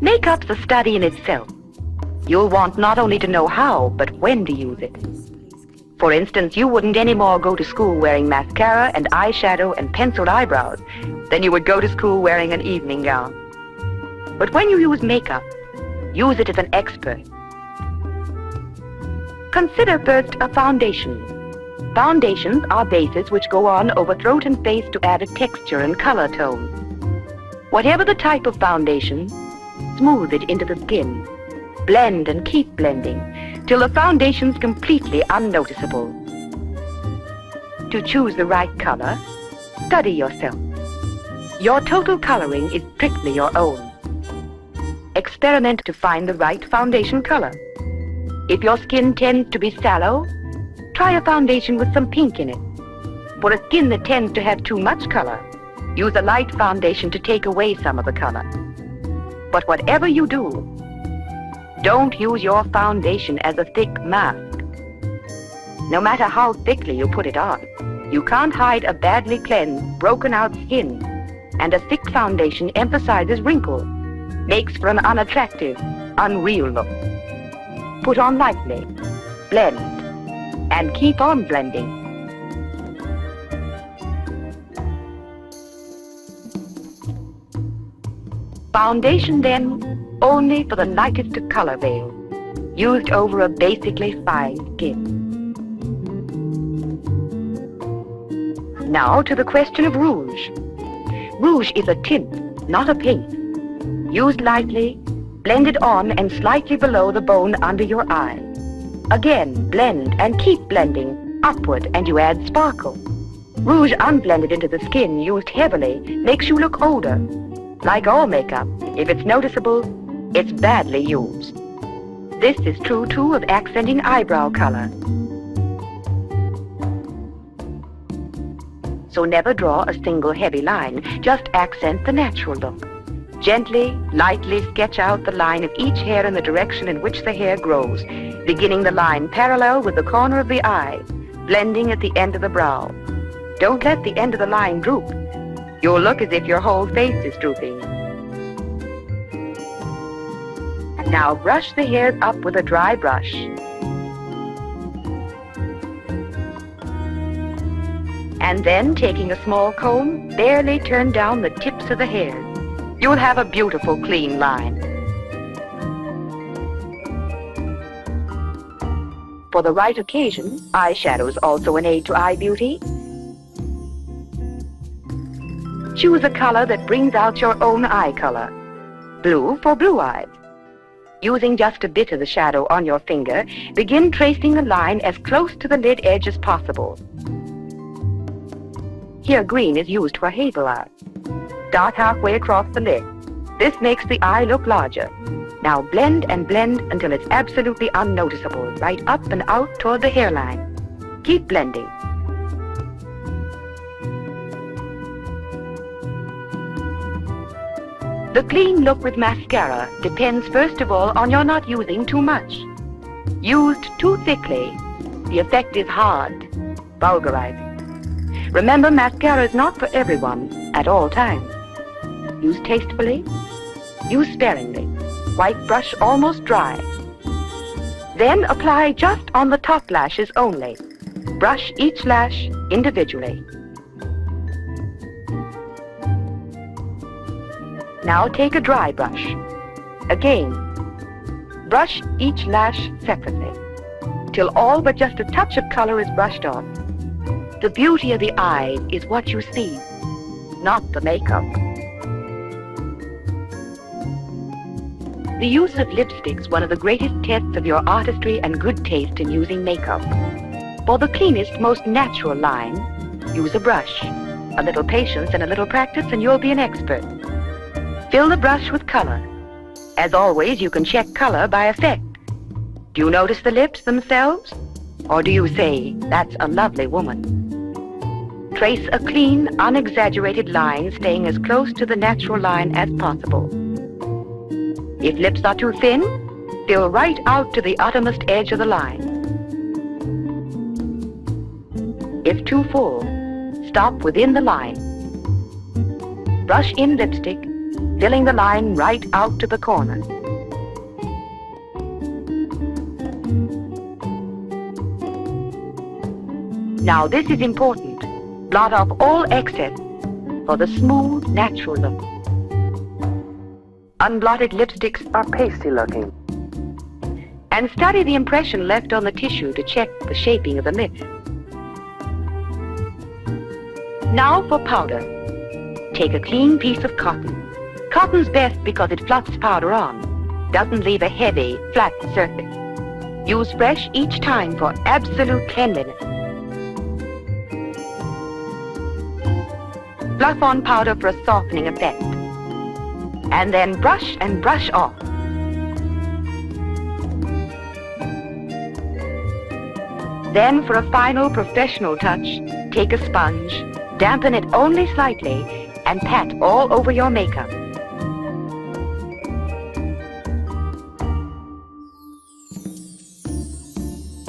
Makeup's a study in itself. You'll want not only to know how, but when to use it. For instance, you wouldn't anymore go to school wearing mascara and eyeshadow and penciled eyebrows than you would go to school wearing an evening gown. But when you use makeup, use it as an expert. Consider first a foundation. Foundations are bases which go on over throat and face to add a texture and color tone. Whatever the type of foundation, smooth it into the skin. Blend and keep blending till the foundation's completely unnoticeable. To choose the right color, study yourself. Your total coloring is strictly your own. Experiment to find the right foundation color. If your skin tends to be sallow, try a foundation with some pink in it. For a skin that tends to have too much color, use a light foundation to take away some of the color. But whatever you do, don't use your foundation as a thick mask. No matter how thickly you put it on, you can't hide a badly cleansed, broken out skin, and a thick foundation emphasizes wrinkles, makes for an unattractive, unreal look. Put on lightly, blend, and keep on blending. Foundation then, only for the lightest of color veils, used over a basically fine skin. Now to the question of rouge. Rouge is a tint, not a paint. Used lightly, blend it on and slightly below the bone under your eye. Again, blend and keep blending upward and you add sparkle. Rouge unblended into the skin, used heavily, makes you look older. Like all makeup, if it's noticeable, it's badly used. This is true too of accenting eyebrow color. So never draw a single heavy line, just accent the natural look. Gently, lightly sketch out the line of each hair in the direction in which the hair grows, beginning the line parallel with the corner of the eye, blending at the end of the brow. Don't let the end of the line droop. You'll look as if your whole face is drooping. Now brush the hairs up with a dry brush. And then, taking a small comb, barely turn down the tips of the hairs. You'll have a beautiful, clean line. For the right occasion, eyeshadow's also an aid to eye beauty. Choose a color that brings out your own eye color. Blue for blue eyes. Using just a bit of the shadow on your finger, begin tracing the line as close to the lid edge as possible. Here green is used for hazel eye. Start halfway across the lid. This makes the eye look larger. Now blend and blend until it's absolutely unnoticeable, right up and out toward the hairline. Keep blending. The clean look with mascara depends first of all on your not using too much. Used too thickly, the effect is hard, vulgarizing. Remember, mascara is not for everyone at all times. Use tastefully, use sparingly. Wipe brush almost dry. Then apply just on the top lashes only. Brush each lash individually. Now take a dry brush. Again, brush each lash separately, till all but just a touch of color is brushed off. The beauty of the eye is what you see, not the makeup. The use of lipstick's one of the greatest tests of your artistry and good taste in using makeup. For the cleanest, most natural line, use a brush. A little patience and a little practice and you'll be an expert. Fill the brush with color. As always, you can check color by effect. Do you notice the lips themselves? Or do you say, that's a lovely woman? Trace a clean, unexaggerated line, staying as close to the natural line as possible. If lips are too thin, fill right out to the uttermost edge of the line. If too full, stop within the line. Brush in lipstick filling the line right out to the corner. Now this is important. Blot off all excess for the smooth, natural look. Unblotted lipsticks are pasty looking. And study the impression left on the tissue to check the shaping of the lips. Now for powder. Take a clean piece of cotton. Cotton's best because it fluffs powder on, doesn't leave a heavy, flat surface. Use fresh each time for absolute cleanliness. Fluff on powder for a softening effect. And then brush and brush off. Then for a final professional touch, take a sponge, dampen it only slightly, and pat all over your makeup.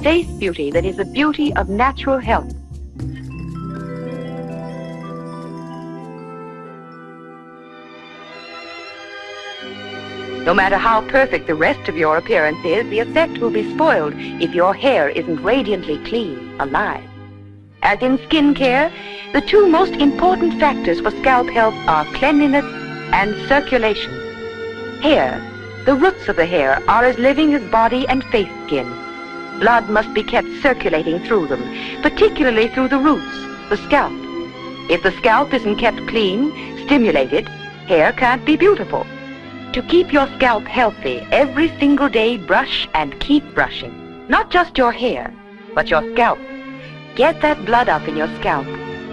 Face beauty that is the beauty of natural health. No matter how perfect the rest of your appearance is, the effect will be spoiled if your hair isn't radiantly clean, alive. As in skincare, the two most important factors for scalp health are cleanliness and circulation. Hair, the roots of the hair, are as living as body and face skin. Blood must be kept circulating through them, particularly through the roots, the scalp. If the scalp isn't kept clean, stimulated, hair can't be beautiful. To keep your scalp healthy, every single day brush and keep brushing. Not just your hair, but your scalp. Get that blood up in your scalp.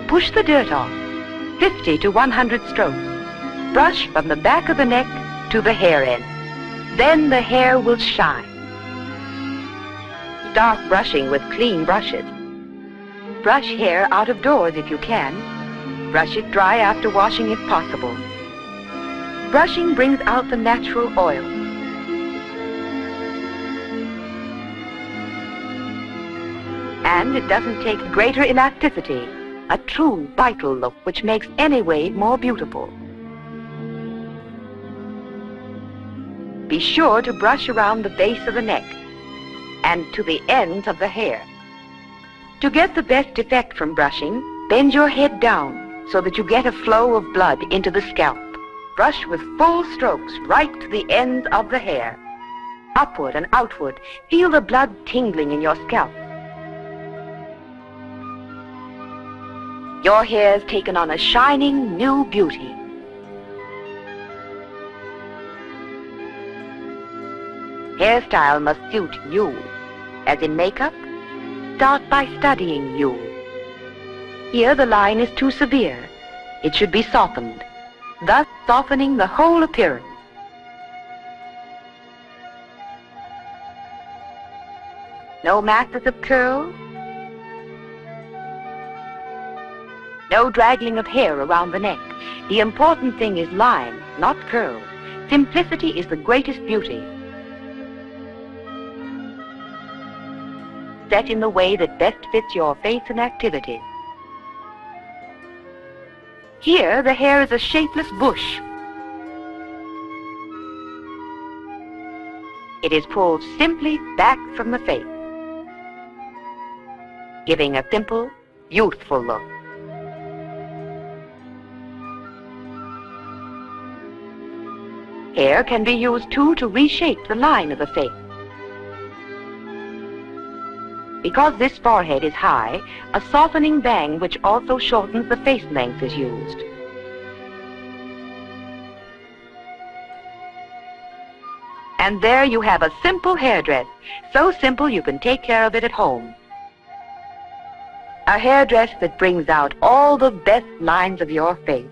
Push the dirt off. 50 to 100 strokes. Brush from the back of the neck to the hair end. Then the hair will shine. Start brushing with clean brushes. Brush hair out of doors if you can. Brush it dry after washing if possible. Brushing brings out the natural oil. And it doesn't take greater elasticity, a true vital look which makes any wave more beautiful. Be sure to brush around the base of the neck and to the ends of the hair. To get the best effect from brushing, bend your head down so that you get a flow of blood into the scalp. Brush with full strokes right to the ends of the hair. Upward and outward, feel the blood tingling in your scalp. Your hair's taken on a shining new beauty. Hairstyle must suit you. As in makeup, start by studying you. Here the line is too severe. It should be softened, thus softening the whole appearance. No masses of curl. No draggling of hair around the neck. The important thing is line, not curl. Simplicity is the greatest beauty. Set in the way that best fits your face and activity. Here, the hair is a shapeless bush. It is pulled simply back from the face, giving a simple, youthful look. Hair can be used too to reshape the line of the face. Because this forehead is high, a softening bang which also shortens the face length is used. And there you have a simple hairdress, so simple you can take care of it at home. A hairdress that brings out all the best lines of your face.